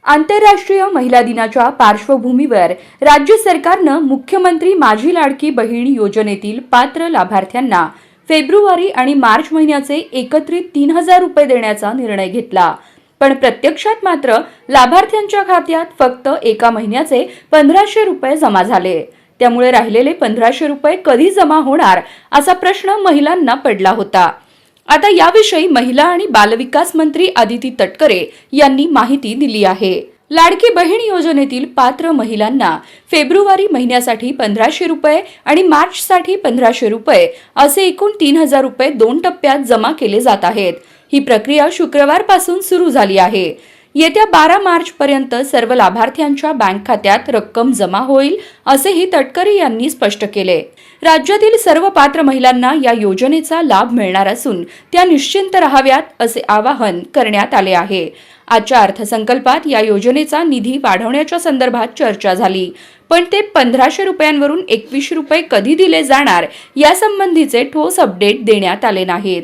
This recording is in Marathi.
आंतरराष्ट्रीय महिला दिनाच्या पार्श्वभूमीवर राज्य सरकारनं मुख्यमंत्री माझी लाडकी बहीण योजनेतील पात्र लाभार्थ्यांना फेब्रुवारी आणि मार्च महिन्याचे एकत्रित 3,000 रुपये देण्याचा निर्णय घेतला। पण प्रत्यक्षात मात्र लाभार्थ्यांच्या खात्यात फक्त एका महिन्याचे 1,500 रुपये जमा झाले। त्यामुळे राहिलेले 1,500 रुपये कधी जमा होणार असा प्रश्न महिलांना पडला होता। आता याविषयी महिला आणि बालविकास मंत्री आदिती तटकरे यांनी माहिती दिली आहे। लाडकी बहीण योजनेतील पात्र महिलांना फेब्रुवारी महिन्यासाठी 1,500 रुपये आणि मार्चसाठी 1,500 रुपये असे एकूण 3,000 रुपये 2 टप्प्यात जमा केले जात आहेत। ही प्रक्रिया शुक्रवारपासून सुरू झाली आहे। येत्या 12 मार्च पर्यंत सर्व लाभार्थ्यांच्या बँक खात्यात रक्कम जमा होईल असेही तटकरे यांनी स्पष्ट केले। राज्यातील सर्व पात्र महिलांना या योजनेचा लाभ मिळणार असून त्या निश्चिंत राहाव्यात असे आवाहन करण्यात आले आहे। आजच्या अर्थसंकल्पात या योजनेचा निधी वाढवण्याच्या संदर्भात चर्चा झाली, पण ते 1,500 रुपयांवरून 2,100 रुपये कधी दिले जाणार यासंबंधीचे ठोस अपडेट देण्यात आले नाहीत।